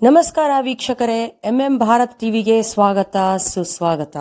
ನಮಸ್ಕಾರ ವೀಕ್ಷಕರೇ, ಎಂಎಂ ಭಾರತ್ ಟಿವಿಗೆ ಸ್ವಾಗತ ಸುಸ್ವಾಗತ.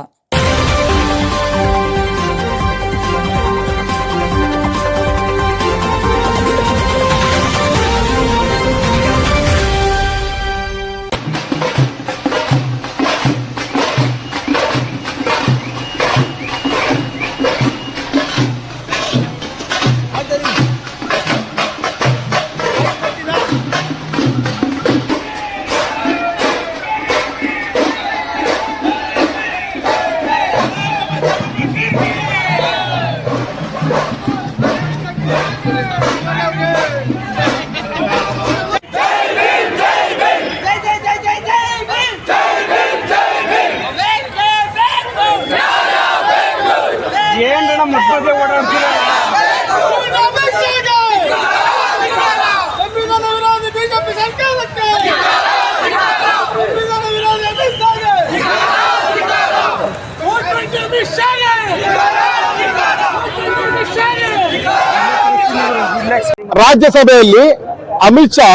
ರಾಜ್ಯಸಭೆಯಲ್ಲಿ Amit Shah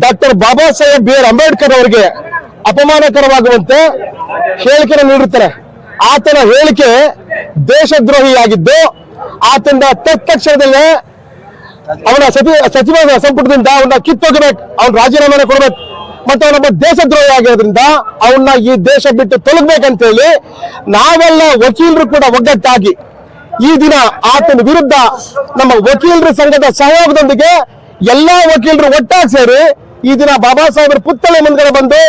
doctor Baba Saheb B R Ambedkar ಅವರಿಗೆ ಅಪಮಾನಕರವಾಗುವಂತೆ ಹೇಳಿಕೆ ನೀಡುತ್ತಾರೆ. ಆತನ ಹೇಳಿಕೆ ದೇಶದ್ರೋಹಿಯಾಗಿದ್ದು ಆತನ ತಕ್ಷಣದಲ್ಲೇ ಅವನ ಸಚಿವ ಸಂಪುಟದಿಂದ ಅವನ್ನ ಕಿತ್ತೋಗಬೇಕು, ಅವನ ರಾಜೀನಾಮೆ ಕೊಡಬೇಕು. ಮತ್ತೆ ಅವನೊಬ್ಬ ದೇಶದ್ರೋಹಿ ಆಗಿರೋದ್ರಿಂದ ಅವನ್ನ ಈ ದೇಶ ಬಿಟ್ಟು ತೊಲಗಬೇಕಂತ ಹೇಳಿ ನಾವೆಲ್ಲ ವಕೀಲರು ಕೂಡ ಒಗ್ಗಟ್ಟಾಗಿ ಈ ದಿನ ಆತನ ವಿರುದ್ಧ ನಮ್ಮ ವಕೀಲರ ಸಂಘದ ಸಹಯೋಗದೊಂದಿಗೆ ಎಲ್ಲಾ ವಕೀಲರು ಒಟ್ಟಾಗಿ ಸೇರಿ ಈ ದಿನ ಬಾಬಾ ಸಾಹೇಬರ ಪುತ್ಥಳಿ ಮುಂದ್ಗಡೆ ಬಂದು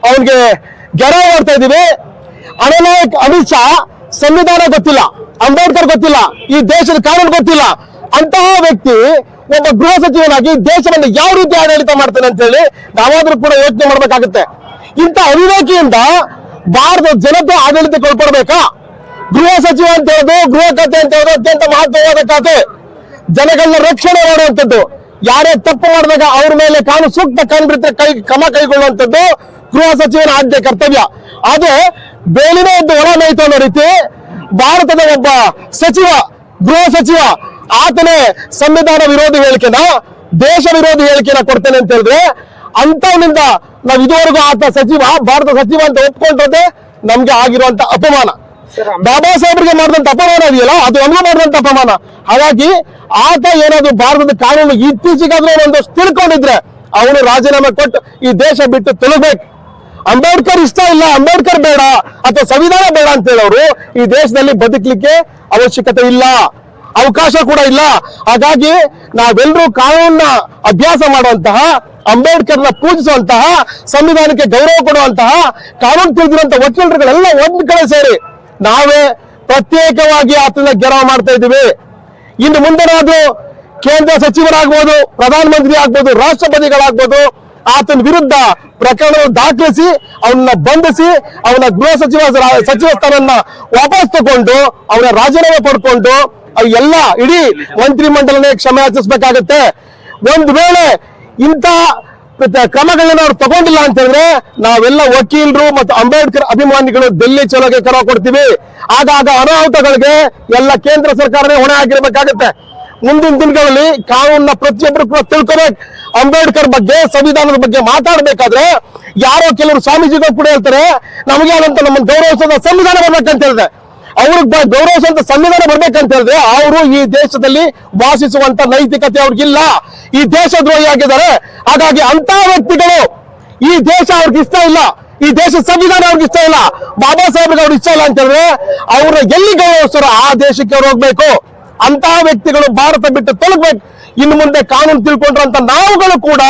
ಅವನಿಗೆ ಗೆರವು ಮಾಡ್ತಾ ಇದೀವಿ. ಅನನಾಯಕ್ ಅಮಿತ್ ಶಾ ಸಂವಿಧಾನ ಗೊತ್ತಿಲ್ಲ, ಅಂಬೇಡ್ಕರ್ ಗೊತ್ತಿಲ್ಲ, ಈ ದೇಶದ ಕಾನೂನು ಗೊತ್ತಿಲ್ಲ, ಅಂತಹ ವ್ಯಕ್ತಿ ಒಬ್ಬ ಗೃಹ ಸಚಿವನಾಗಿ ದೇಶವನ್ನು ಯಾವ ರೀತಿ ಆಡಳಿತ ಮಾಡ್ತಾನೆ ಅಂತ ಹೇಳಿ ನಾವಾದ್ರೂ ಕೂಡ ಯೋಚನೆ ಮಾಡ್ಬೇಕಾಗುತ್ತೆ. ಇಂಥ ಅವಿವೇಕಿಯಿಂದ ಭಾರತದ ಜನತೆ ಆಡಳಿತಕ್ಕೆ ಒಳಪಡಬೇಕಾ? ಗೃಹ ಸಚಿವ ಅಂತ ಹೇಳೋದು, ಗೃಹ ಖಾತೆ ಅಂತ ಹೇಳೋದು ಅತ್ಯಂತ ಮಹತ್ವವಾದ ಖಾತೆ, ಜನಗಳನ್ನ ರಕ್ಷಣೆ ಮಾಡುವಂಥದ್ದು. ಯಾರೇ ತಪ್ಪು ಮಾಡಿದಾಗ ಅವ್ರ ಮೇಲೆ ಕಾನೂನು ಸೂಕ್ತ ಕ್ರಮ ಕೈಗೊಳ್ಳುವಂಥದ್ದು ಗೃಹ ಸಚಿವನ ಆದ್ಯ ಕರ್ತವ್ಯ. ಆದ್ರೆ ಬೇಲಿನ ಒಂದು ಒಳ ಮೇಯ್ತು ಅನ್ನೋ ರೀತಿ ಭಾರತದ ಒಬ್ಬ ಸಚಿವ, ಗೃಹ ಸಚಿವ, ಆತನೇ ಸಂವಿಧಾನ ವಿರೋಧಿ ಹೇಳಿಕೆನ, ದೇಶ ವಿರೋಧಿ ಹೇಳಿಕೆನ ಕೊಡ್ತೇನೆ ಅಂತ ಹೇಳಿದ್ರೆ ಅಂತವನಿಂದ ನಾವು ಇದುವರೆಗೂ ಆತ ಸಚಿವ, ಭಾರತ ಸಚಿವ ಅಂತ ಒಪ್ಕೊಂಡ್ರೆ ನಮ್ಗೆ ಆಗಿರುವಂತ ಅಪಮಾನ. ಬಾಬಾ ಸಾಹೇಬ್ರಿಗೆ ಮಾಡಿದಂತ ಅಪಮಾನ ಇದೆಯಲ್ಲ, ಅದು ನಮ್ಗೆ ಮಾಡಿದಂತ ಅಪಮಾನ. ಹಾಗಾಗಿ ಆತ ಏನಾದ್ರು ಭಾರತದ ಕಾನೂನು ಇತ್ತೀಚೆಗಾದ್ರೂ ಒಂದಷ್ಟು ತಿಳ್ಕೊಂಡಿದ್ರೆ ಅವನು ರಾಜೀನಾಮೆ ಕೊಟ್ಟು ಈ ದೇಶ ಬಿಟ್ಟು ತೊಲಗಬೇಕು. ಅಂಬೇಡ್ಕರ್ ಇಷ್ಟ ಇಲ್ಲ, ಅಂಬೇಡ್ಕರ್ ಬೇಡ ಅಥವಾ ಸಂವಿಧಾನ ಬೇಡ ಅಂತ ಹೇಳೋರು ಈ ದೇಶದಲ್ಲಿ ಬದುಕಲಿಕ್ಕೆ ಅವಶ್ಯಕತೆ ಇಲ್ಲ, ಅವಕಾಶ ಕೂಡ ಇಲ್ಲ. ಹಾಗಾಗಿ ನಾವೆಲ್ಲರೂ ಕಾನೂನನ್ನ ಅಭ್ಯಾಸ ಮಾಡುವಂತಹ, ಅಂಬೇಡ್ಕರ್ನ ಪೂಜಿಸುವಂತಹ, ಸಂವಿಧಾನಕ್ಕೆ ಗೌರವ ಕೊಡುವಂತಹ, ಕಾನೂನು ತಿಳಿದಿರುವಂತಹ ವಕೀಲರುಗಳೆಲ್ಲ ಒಂದ್ ಕಡೆ ಸೇರಿ ನಾವೇ ಪ್ರತ್ಯೇಕವಾಗಿ ಆತನ ಗೆರವು ಮಾಡ್ತಾ ಇದ್ದೀವಿ. ಇನ್ನು ಮುಂದೆನಾದ್ರೂ ಕೇಂದ್ರ ಸಚಿವರಾಗ್ಬೋದು, ಪ್ರಧಾನಮಂತ್ರಿ ಆಗ್ಬೋದು, ರಾಷ್ಟ್ರಪತಿಗಳಾಗ್ಬೋದು, ಆತನ ವಿರುದ್ಧ ಪ್ರಕರಣ ದಾಖಲಿಸಿ ಅವನ್ನ ಬಂಧಿಸಿ ಅವನ ಗೃಹ ಸಚಿವ ಸ್ಥಾನವನ್ನ ವಾಪಸ್ ತಗೊಂಡು ಅವನ ರಾಜೀನಾಮೆ ಪಡ್ಕೊಂಡು ಎಲ್ಲ ಇಡೀ ಮಂತ್ರಿ ಮಂಡಲನೇ ಕ್ಷಮೆ ಯಾಚಿಸಬೇಕಾಗತ್ತೆ. ಒಂದು ವೇಳೆ ಇಂಥ ಕ್ರಮಗಳನ್ನ ಅವ್ರು ತಗೊಂಡಿಲ್ಲ ಅಂತ ಹೇಳಿದ್ರೆ ನಾವೆಲ್ಲ ವಕೀಲರು ಮತ್ತು ಅಂಬೇಡ್ಕರ್ ಅಭಿಮಾನಿಗಳು ಡೆಲ್ಲಿ ಚಲೋಗೆ ಕರೆ ಕೊಡ್ತೀವಿ. ಆಗಾಗ ಅನಾಹುತಗಳಿಗೆ ಎಲ್ಲ ಕೇಂದ್ರ ಸರ್ಕಾರನೇ ಹೊಣೆ ಆಗಿರ್ಬೇಕಾಗತ್ತೆ. ಮುಂದಿನ ದಿನಗಳಲ್ಲಿ ಕಾನೂನನ್ನ ಪ್ರತಿಯೊಬ್ಬರು ಕೂಡ ತಿಳ್ಕೋಬೇಕು. ಅಂಬೇಡ್ಕರ್ ಬಗ್ಗೆ, ಸಂವಿಧಾನದ ಬಗ್ಗೆ ಮಾತಾಡ್ಬೇಕಾದ್ರೆ ಯಾರೋ ಕೆಲವರು ಸ್ವಾಮೀಜಿಗಳು ಕೂಡ ಹೇಳ್ತಾರೆ ನಮಗೆ ಆದಂತ ನಮ್ಮನ್ನು ಗೌರವಿಸೋದ ಸಂವಿಧಾನ ಬರ್ಬೇಕಂತ ಹೇಳಿದ್ರೆ, ಅವ್ರಿಗೆ ಗೌರವಿಸುವಂತ ಸಂವಿಧಾನ ಬರ್ಬೇಕಂತ ಹೇಳಿದ್ರೆ ಅವರು ಈ ದೇಶದಲ್ಲಿ ವಾಸಿಸುವಂತ ನೈತಿಕತೆ ಅವ್ರಿಗಿಲ್ಲ, ಈ ದೇಶದ್ರೋಹಿ ಆಗಿದ್ದಾರೆ. ಹಾಗಾಗಿ ಅಂತ ವ್ಯಕ್ತಿಗಳು ಈ ದೇಶ ಅವ್ರಿಗೆ ಇಷ್ಟ ಇಲ್ಲ, ಈ ದೇಶದ ಸಂವಿಧಾನ ಅವ್ರಿಗೆ ಇಷ್ಟ ಇಲ್ಲ, ಬಾಬಾ ಸಾಹೇಬ್ರಿಗೆ ಅವ್ರಿಗೆ ಇಷ್ಟ ಇಲ್ಲ ಅಂತ ಹೇಳಿದ್ರೆ ಅವ್ರನ್ನ ಎಲ್ಲಿ ಗೌರವಿಸ್ತಾರೋ ಆ ದೇಶಕ್ಕೆ ಅವ್ರು ಹೋಗ್ಬೇಕು. ಅಂತಹ ವ್ಯಕ್ತಿಗಳು ಭಾರತ ಬಿಟ್ಟು ತೊಲಗಬೇಕು. ಇನ್ನು ಮುಂದೆ ಕಾನೂನು ತಿಳ್ಕೊಂಡ್ರಂತ ನಾವುಗಳು ಕೂಡ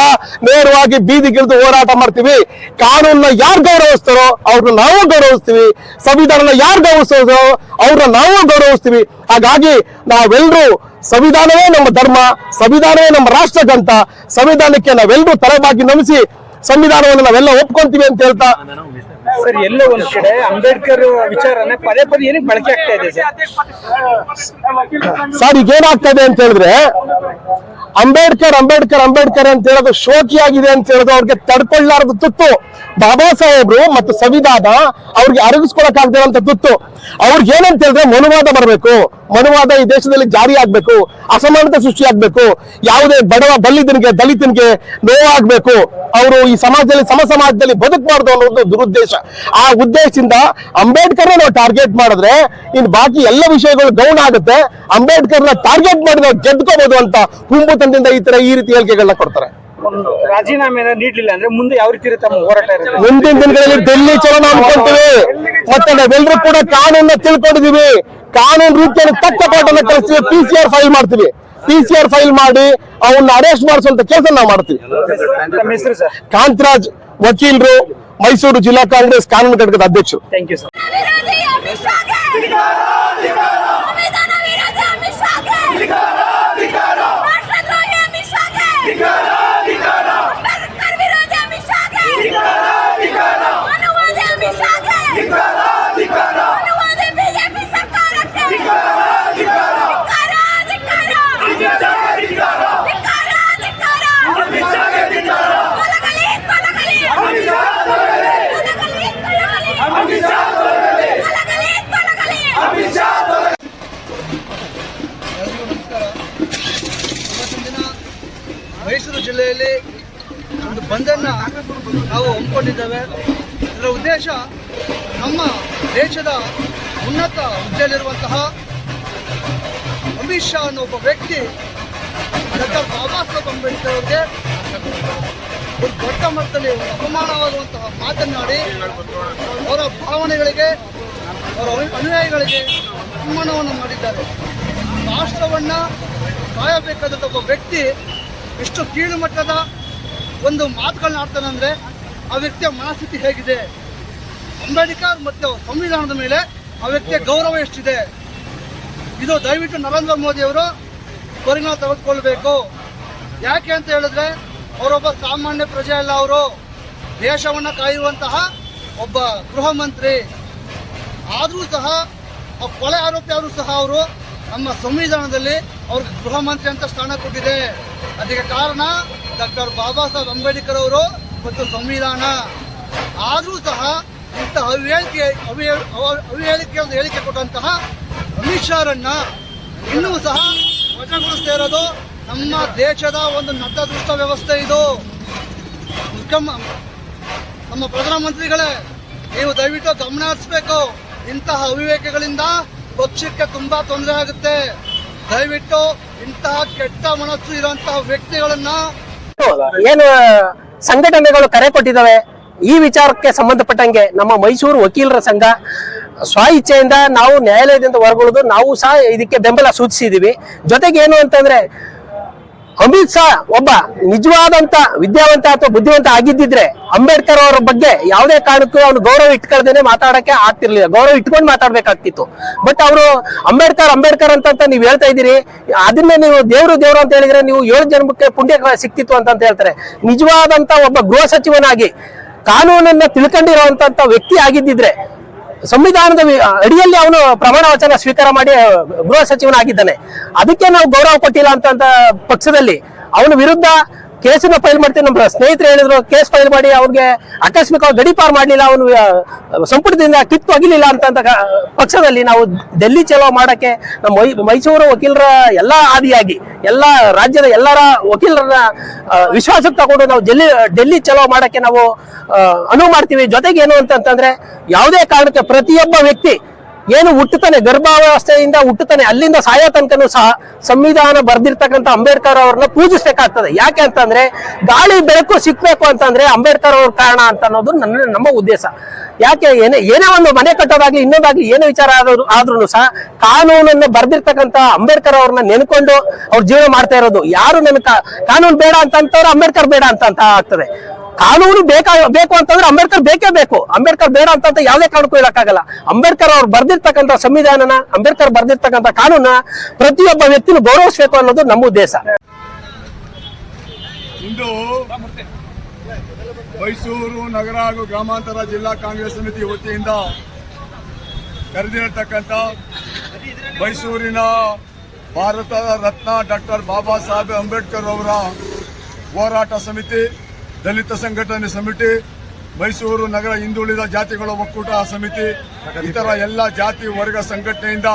ನೇರವಾಗಿ ಬೀದಿಗಿಳಿದು ಹೋರಾಟ ಮಾಡ್ತೀವಿ. ಕಾನೂನನ್ನ ಯಾರು ಗೌರವಿಸ್ತಾರೋ ಅವ್ರನ್ನ ನಾವು ಗೌರವಿಸ್ತೀವಿ, ಸಂವಿಧಾನ ಯಾರು ಗೌರವಿಸೋದೋ ಅವ್ರನ್ನ ನಾವು ಗೌರವಿಸ್ತೀವಿ. ಹಾಗಾಗಿ ನಾವೆಲ್ಲರೂ ಸಂವಿಧಾನವೇ ನಮ್ಮ ಧರ್ಮ, ಸಂವಿಧಾನವೇ ನಮ್ಮ ರಾಷ್ಟ್ರಗಂತ, ಸಂವಿಧಾನಕ್ಕೆ ನಾವೆಲ್ಲರೂ ತಲೆಬಾಗಿ ನಮಿಸಿ ಸಂವಿಧಾನವನ್ನು ನಾವೆಲ್ಲ ಒಪ್ಕೊಂತೀವಿ ಅಂತ ಹೇಳ್ತಾ, ಸರ್ ಎಲ್ಲೋ ಒಂದ್ ಕಡೆ ಅಂಬೇಡ್ಕರ್ ವಿಚಾರನೆ ಪದೇ ಪದೇ ಏನಕ್ಕೆ ಬಳಕೆ ಆಗ್ತಾ ಇದೆ ಸರ್? ಈಗ ಏನಾಗ್ತಾ ಇದೆ ಅಂತ ಹೇಳಿದ್ರೆ ಅಂಬೇಡ್ಕರ್ ಅಂಬೇಡ್ಕರ್ ಅಂಬೇಡ್ಕರ್ ಅಂತ ಹೇಳೋದು ಶೋಕಿಯಾಗಿದೆ ಅಂತ ಹೇಳೋದು ಅವ್ರಿಗೆ ತಡ್ಕೊಳ್ಳಾರದು ತುತ್ತು. ಬಾಬಾ ಸಾಹೇಬ್ರು ಮತ್ತು ಸಂವಿಧಾನ ಅವ್ರಿಗೆ ಅರಗಿಸ್ಕೊಳಕ್ ಆಗದಿರೋಂತ ತುತ್ತು. ಅವ್ರಿಗೆ ಏನಂತ ಹೇಳಿದ್ರೆ ಮನುವಾದ ಬರಬೇಕು, ಮನುವಾದ ಈ ದೇಶದಲ್ಲಿ ಜಾರಿ ಆಗ್ಬೇಕು, ಅಸಮಾನತೆ ಸೃಷ್ಟಿ ಆಗ್ಬೇಕು, ಯಾವುದೇ ಬಡವ ಬಲ್ಲಿದನಿಗೆ ದಲಿತನಿಗೆ ನೋವಾಗ್ಬೇಕು, ಅವರು ಈ ಸಮಾಜದಲ್ಲಿ ಸಮಾಜದಲ್ಲಿ ಬದುಕಬಾರ್ದು ಅನ್ನೋದು ದುರುದ್ದೇಶ. ಆ ಉದ್ದೇಶದಿಂದ ಅಂಬೇಡ್ಕರ್ ನಾವು ಟಾರ್ಗೆಟ್ ಮಾಡಿದ್ರೆ ಇನ್ನು ಬಾಕಿ ಎಲ್ಲ ವಿಷಯಗಳು ಡೌನ್ ಆಗುತ್ತೆ. ಅಂಬೇಡ್ಕರ್ನ ಟಾರ್ಗೆಟ್ ಮಾಡಿದ್ರೆ ಗೆದ್ಕೋಬಹುದು ಅಂತ ಹುಂಬುತನದಿಂದ ಈ ರೀತಿ ಹೇಳಿಕೆಗಳನ್ನ ಕೊಡ್ತಾರೆ. ಒಂದು ರಾಜೀನಾಮೆ ನೀಡ್ಲಿಲ್ಲ ಅಂದ್ರೆ ಮುಂದೆ ಯಾವ ರೀತಿ ಇರುತ್ತೆ ತಮ್ಮ ಹೋರಾಟ ಇರುತ್ತೆ? ಮುಂದಿನ ದಿನಗಳಲ್ಲಿ ಡೆಲ್ಲಿ ಚಲೋ ನಾವು ಅನ್ಕೊಳ್ತೀವಿ. ಮತ್ತೆ ನಾವೆಲ್ಲರೂ ಕೂಡ ಕಾನೂನನ್ನ ತಿಳ್ಕೊಂಡಿದೀವಿ. ಕಾನೂನು ರೀತಿಯನ್ನು ತಕ್ಕ ಪಾಠನ ಕಳಿಸ್ತೀವಿ. PCR ಫೈಲ್ ಮಾಡ್ತೀವಿ. PCR ಫೈಲ್ ಮಾಡಿ ಅವನ್ನ ಅರೆಸ್ಟ್ ಮಾಡಿಸುವಂತ ಕೆಲಸ ನಾವು ಮಾಡ್ತೀವಿ. ತಮ್ಮ ಹೆಸರು ಸರ್? ಕಾಂತರಾಜ್, ವಕೀಲರು, ಮೈಸೂರು ಜಿಲ್ಲಾ ಕಾಂಗ್ರೆಸ್ ಕಾನೂನು ಘಟಕದ ಅಧ್ಯಕ್ಷರು. Thank you sir. ಮೈಸೂರು ಜಿಲ್ಲೆಯಲ್ಲಿ ಒಂದು ಬಂದನ್ನು ನಾವು ಹಮ್ಮಿಕೊಂಡಿದ್ದೇವೆ. ಇದರ ಉದ್ದೇಶ ನಮ್ಮ ದೇಶದ ಉನ್ನತ ಹುದ್ದೆಯಲ್ಲಿರುವಂತಹ ಅಮಿತ್ ಶಾ ಅನ್ನೋ ಒಬ್ಬ ವ್ಯಕ್ತಿ ಡಾಕ್ಟರ್ ಬಾಬಾ ಸಾಹೇಬ್ ಅಂಬೇಡ್ಕರ್ ಅವರಿಗೆ ಒಂದು ದೊಡ್ಡ ಮಟ್ಟದಲ್ಲಿ ಅಪಮಾನವಾಗುವಂತಹ ಮಾತನಾಡಿ ಅವರ ಭಾವನೆಗಳಿಗೆ, ಅವರ ಅನುಯಾಯಿಗಳಿಗೆ ಅಪಮಾನವನ್ನು ಮಾಡಿದ್ದಾರೆ. ರಾಷ್ಟ್ರವನ್ನು ಕಾಯಬೇಕಾದ ಒಬ್ಬ ವ್ಯಕ್ತಿ ಎಷ್ಟು ಕೀಳು ಮಟ್ಟದ ಒಂದು ಮಾತುಗಳನ್ನ ಆಡ್ತಾನೆ ಅಂದರೆ ಆ ವ್ಯಕ್ತಿಯ ಮನಸ್ಥಿತಿ ಹೇಗಿದೆ, ಅಂಬೇಡ್ಕರ್ ಮತ್ತು ಸಂವಿಧಾನದ ಮೇಲೆ ಆ ವ್ಯಕ್ತಿಯ ಗೌರವ ಎಷ್ಟಿದೆ, ಇದು ದಯವಿಟ್ಟು ನರೇಂದ್ರ ಮೋದಿ ಅವರು ಪರಿಗಣನೆ ತೆಗೆದುಕೊಳ್ಬೇಕು. ಯಾಕೆ ಅಂತ ಹೇಳಿದ್ರೆ ಅವರೊಬ್ಬ ಸಾಮಾನ್ಯ ಪ್ರಜೆ ಅಲ್ಲ, ಅವರು ದೇಶವನ್ನು ಕಾಯುವಂತಹ ಒಬ್ಬ ಗೃಹ ಮಂತ್ರಿ. ಆದರೂ ಸಹ ಆ ಕೊಲೆ ಆರೋಪಿ ಆದರೂ ಸಹ ಅವರು ನಮ್ಮ ಸಂವಿಧಾನದಲ್ಲಿ ಅವ್ರಿಗೆ ಗೃಹ ಮಂತ್ರಿ ಅಂತ ಸ್ಥಾನ ಕೊಟ್ಟಿದೆ. ಅದಕ್ಕೆ ಕಾರಣ ಡಾಕ್ಟರ್ ಬಾಬಾ ಸಾಹೇಬ್ ಅಂಬೇಡ್ಕರ್ ಅವರು ಮತ್ತು ಸಂವಿಧಾನ. ಆದರೂ ಸಹ ಇಂತಹ ಹೇಳಿಕೆ ಕೊಟ್ಟಂತಹ ಅಮಿತ್ ಶಾರನ್ನ ಇನ್ನೂ ಸಹ ವಜಾಗೊಳಿಸ್ತಾ ಇರೋದು ನಮ್ಮ ದೇಶದ ಒಂದು ನತದೃಷ್ಟ ವ್ಯವಸ್ಥೆ. ಇದು ನಮ್ಮ ಪ್ರಧಾನಮಂತ್ರಿಗಳೇ, ನೀವು ದಯವಿಟ್ಟು ಗಮನ ಹರಿಸಬೇಕು. ಇಂತಹ ಅವಿವೇಕಗಳಿಂದ ಪಕ್ಷಕ್ಕೆ ತುಂಬಾ ತೊಂದರೆ ಆಗುತ್ತೆ. ದಯವಿಟ್ಟು ಇಂತಹ ಕೆಟ್ಟ ಮನಸ್ಸು ಇರುವಂತಹ ವ್ಯಕ್ತಿಗಳನ್ನ ಏನು ಸಂಘಟನೆಗಳು ಕರೆ ಕೊಟ್ಟಿದ್ದಾವೆ, ಈ ವಿಚಾರಕ್ಕೆ ಸಂಬಂಧಪಟ್ಟಂಗೆ ನಮ್ಮ ಮೈಸೂರು ವಕೀಲರ ಸಂಘ ಸ್ವ ಇಚ್ಛೆಯಿಂದ ನಾವು ನ್ಯಾಯಾಲಯದಿಂದ ಹೊರಗುಳಿದು ನಾವು ಸಹ ಇದಕ್ಕೆ ಬೆಂಬಲ ಸೂಚಿಸಿದೀವಿ. ಜೊತೆಗೆ ಏನು ಅಂತಂದ್ರೆ ಅಮಿತ್ ಶಾ ಒಬ್ಬ ನಿಜವಾದಂತ ವಿದ್ಯಾವಂತ ಅಥವಾ ಬುದ್ಧಿವಂತ ಆಗಿದ್ದಿದ್ರೆ ಅಂಬೇಡ್ಕರ್ ಅವರ ಬಗ್ಗೆ ಯಾವುದೇ ಕಾರಣಕ್ಕೂ ಅವನು ಗೌರವ ಇಟ್ಕೊಳ್ದೇನೆ ಮಾತಾಡಕ್ಕೆ ಆಗ್ತಿರ್ಲಿಲ್ಲ, ಗೌರವ ಇಟ್ಕೊಂಡು ಮಾತಾಡ್ಬೇಕಾಗ್ತಿತ್ತು. ಬಟ್ ಅವರು ಅಂಬೇಡ್ಕರ್ ಅಂತ ನೀವು ಹೇಳ್ತಾ ಇದ್ದೀರಿ, ಅದನ್ನೇ ನೀವು ದೇವ್ರು ಅಂತ ಹೇಳಿದ್ರೆ ನೀವು 7 ಜನ್ಮಕ್ಕೆ ಪುಣ್ಯ ಸಿಕ್ತಿತ್ತು ಅಂತ ಹೇಳ್ತಾರೆ. ನಿಜವಾದಂತ ಒಬ್ಬ ಗೃಹ ಸಚಿವನಾಗಿ ಕಾನೂನನ್ನ ತಿಳ್ಕೊಂಡಿರುವಂತ ವ್ಯಕ್ತಿ ಆಗಿದ್ದಿದ್ರೆ ಸಂವಿಧಾನದ ಅಡಿಯಲ್ಲಿ ಅವನು ಪ್ರಮಾಣ ವಚನ ಸ್ವೀಕಾರ ಮಾಡಿ ಗೃಹ ಸಚಿವನಾಗಿದ್ದಾನೆ. ಅದಕ್ಕೆ ನಾವು ಗೌರವ ಕೊಟ್ಟಿಲ್ಲ ಅಂತ ಪಕ್ಷದಲ್ಲಿ ಅವನ ವಿರುದ್ಧ ಕೇಸನ್ನ ಫೈಲ್ ಮಾಡ್ತೀವಿ. ನಮ್ಮ ಸ್ನೇಹಿತರು ಹೇಳಿದ್ರು ಕೇಸ್ ಫೈಲ್ ಮಾಡಿ ಅವ್ರಿಗೆ ಆಕಸ್ಮಿಕವಾಗಿ ಗಡೀಪಾರು ಮಾಡಲಿಲ್ಲ, ಅವನು ಸಂಪುಟದಿಂದ ಕಿತ್ತು ಒಗಿಲಿಲ್ಲ ಅಂತ ಪಕ್ಷದಲ್ಲಿ ನಾವು ಡೆಲ್ಲಿ ಚಲೋ ಮಾಡಕ್ಕೆ ನಮ್ಮ ಮೈಸೂರು ವಕೀಲರ ಎಲ್ಲ ಆದಿಯಾಗಿ ಎಲ್ಲ ರಾಜ್ಯದ ಎಲ್ಲರ ವಕೀಲರ ವಿಶ್ವಾಸಕ್ಕೆ ತಗೊಂಡು ನಾವು ಡೆಲ್ಲಿ ಚಲೋ ಮಾಡಕ್ಕೆ ನಾವು ಅನುವು ಮಾಡ್ತೀವಿ. ಜೊತೆಗೆ ಏನು ಅಂತಂದ್ರೆ ಯಾವುದೇ ಕಾರಣಕ್ಕೆ ಪ್ರತಿಯೊಬ್ಬ ವ್ಯಕ್ತಿ ಏನು ಹುಟ್ಟುತ್ತಾನೆ, ಗರ್ಭಾವಸ್ಥೆಯಿಂದ ಹುಟ್ಟುತ್ತಾನೆ, ಅಲ್ಲಿಂದ ಸಾಯೋ ತನಕನೂ ಸಹ ಸಂವಿಧಾನ ಬರ್ದಿರ್ತಕ್ಕಂಥ ಅಂಬೇಡ್ಕರ್ ಅವ್ರನ್ನ ಪೂಜಿಸ್ಬೇಕಾಗ್ತದೆ. ಯಾಕೆ ಅಂತಂದ್ರೆ ಗಾಳಿ ಬೆಳಕು ಸಿಕ್ಬೇಕು ಅಂತಂದ್ರೆ ಅಂಬೇಡ್ಕರ್ ಅವ್ರ ಕಾರಣ ಅಂತ ಅನ್ನೋದು ನಮ್ಮ ಉದ್ದೇಶ. ಯಾಕೆ ಏನೇ ಒಂದು ಮನೆ ಕಟ್ಟೋದಾಗ್ಲಿ ಇನ್ನೊಂದಾಗ್ಲಿ ಏನೇ ವಿಚಾರ ಆದ್ರೂ ಸಹ ಕಾನೂನನ್ನ ಬರ್ದಿರ್ತಕ್ಕಂಥ ಅಂಬೇಡ್ಕರ್ ಅವ್ರನ್ನ ನೆನ್ಕೊಂಡು ಅವ್ರ ಜೀವನ ಮಾಡ್ತಾ ಇರೋದು. ಯಾರು ನನ್ ಕಾನೂನು ಬೇಡ ಅಂತಂತವ್ರು ಅಂಬೇಡ್ಕರ್ ಬೇಡ ಅಂತ ಆಗ್ತದೆ. ಕಾನೂನು ಬೇಕು ಅಂತಂದ್ರೆ ಅಂಬೇಡ್ಕರ್ ಬೇಕೇ ಬೇಕು. ಅಂಬೇಡ್ಕರ್ ಬೇಡ ಅಂತ ಯಾವುದೇ ಕಾರಣಕ್ಕೂ ಹೇಳಕ್ಕಾಗಲ್ಲ. ಅಂಬೇಡ್ಕರ್ ಅವ್ರು ಬರ್ದಿರ್ತಕ್ಕಂಥ ಸಂವಿಧಾನನ, ಅಂಬೇಡ್ಕರ್ ಬರ್ದಿರ್ತಕ್ಕಂಥ ಕಾನೂನ ಪ್ರತಿಯೊಬ್ಬ ವ್ಯಕ್ತಿನೂ ಗೌರವಿಸಬೇಕು ಅನ್ನೋದು ನಮ್ಮ ಉದ್ದೇಶ. ಇಂದು ಮೈಸೂರು ನಗರ ಹಾಗೂ ಗ್ರಾಮಾಂತರ ಜಿಲ್ಲಾ ಕಾಂಗ್ರೆಸ್ ಸಮಿತಿ ವತಿಯಿಂದ ಕರೆದಿರತಕ್ಕಂಥ ಮೈಸೂರಿನ ಭಾರತದ ರತ್ನ ಡಾಕ್ಟರ್ ಬಾಬಾ ಸಾಹೇಬ್ ಅಂಬೇಡ್ಕರ್ ಅವರ ಹೋರಾಟ ಸಮಿತಿ, ದಲಿತ ಸಂಘಟನೆ ಸಮಿತಿ, ಮೈಸೂರು ನಗರ ಹಿಂದುಳಿದ ಜಾತಿಗಳ ಒಕ್ಕೂಟ ಸಮಿತಿ, ಇತರ ಎಲ್ಲ ಜಾತಿ ವರ್ಗ ಸಂಘಟನೆಯಿಂದ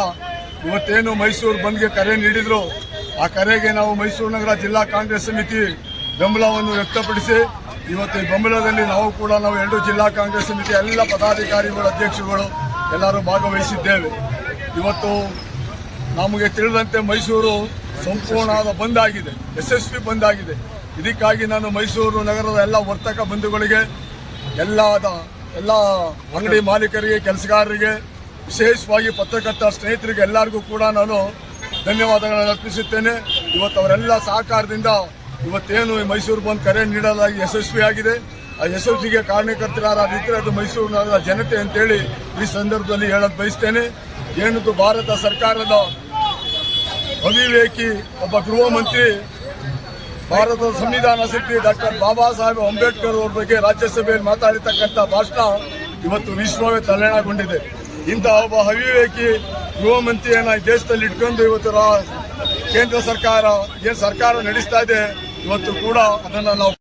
ಇವತ್ತೇನು ಮೈಸೂರು ಬಂದ್ಗೆ ಕರೆ ನೀಡಿದ್ರು, ಆ ಕರೆಗೆ ನಾವು ಮೈಸೂರು ನಗರ ಜಿಲ್ಲಾ ಕಾಂಗ್ರೆಸ್ ಸಮಿತಿ ಬೆಂಬಲವನ್ನು ವ್ಯಕ್ತಪಡಿಸಿ ಇವತ್ತು ಈ ಬೆಂಬಲದಲ್ಲಿ ನಾವು ಎರಡು ಜಿಲ್ಲಾ ಕಾಂಗ್ರೆಸ್ ಸಮಿತಿ ಎಲ್ಲ ಪದಾಧಿಕಾರಿಗಳು, ಅಧ್ಯಕ್ಷರುಗಳು ಎಲ್ಲರೂ ಭಾಗವಹಿಸಿದ್ದೇವೆ. ಇವತ್ತು ನಮಗೆ ತಿಳಿದಂತೆ ಮೈಸೂರು ಸಂಪೂರ್ಣವಾದ ಬಂದ್ ಆಗಿದೆ, ಯಶಸ್ವಿ ಬಂದ್ ಆಗಿದೆ. ಇದಕ್ಕಾಗಿ ನಾನು ಮೈಸೂರು ನಗರದ ಎಲ್ಲ ವರ್ತಕ ಬಂಧುಗಳಿಗೆ, ಎಲ್ಲ ಅಂಗಡಿ ಮಾಲೀಕರಿಗೆ, ಕೆಲಸಗಾರರಿಗೆ, ವಿಶೇಷವಾಗಿ ಪತ್ರಕರ್ತರ ಸ್ನೇಹಿತರಿಗೆ ಎಲ್ಲರಿಗೂ ಕೂಡ ನಾನು ಧನ್ಯವಾದಗಳನ್ನು ಅರ್ಪಿಸುತ್ತೇನೆ. ಇವತ್ತು ಅವರೆಲ್ಲ ಸಹಕಾರದಿಂದ ಇವತ್ತೇನು ಈ ಮೈಸೂರು ಬಂದ್ ಕರೆ ನೀಡಲಾಗಿ ಯಶಸ್ವಿಯಾಗಿದೆ. ಆ ಯಶಸ್ವಿಗೆ ಕಾರಣಕರ್ತರಾದ ಅದು ಮೈಸೂರು ನಗರದ ಜನತೆ ಅಂತೇಳಿ ಈ ಸಂದರ್ಭದಲ್ಲಿ ಹೇಳಕ್ ಬಯಸ್ತೇನೆ. ಏನದು ಭಾರತ ಸರ್ಕಾರದ ಅವಿವೇಕಿ ಒಬ್ಬ ಗೃಹ ಮಂತ್ರಿ ಭಾರತದ ಸಂವಿಧಾನ ಶಿಲ್ಪಿ ಡಾಕ್ಟರ್ ಬಾಬಾ ಸಾಹೇಬ್ ಅಂಬೇಡ್ಕರ್ ಅವರ ಬಗ್ಗೆ ರಾಜ್ಯಸಭೆಯಲ್ಲಿ ಮಾತಾಡಿರ್ತಕ್ಕಂಥ ಭಾಷಣ ಇವತ್ತು ವಿಶ್ವವೇ ತಲ್ಲಣಗೊಂಡಿದೆ. ಇಂತಹ ಒಬ್ಬ ಅವಿವೇಕಿ ಗೃಹ ಮಂತ್ರಿಯನ್ನ ಈ ದೇಶದಲ್ಲಿ ಇಟ್ಕೊಂಡು ಇವತ್ತು ಕೇಂದ್ರ ಸರ್ಕಾರ ಏನು ಸರ್ಕಾರ ನಡೆಸ್ತಾ ಇದೆ, ಇವತ್ತು ಕೂಡ ಅದನ್ನು ನಾವು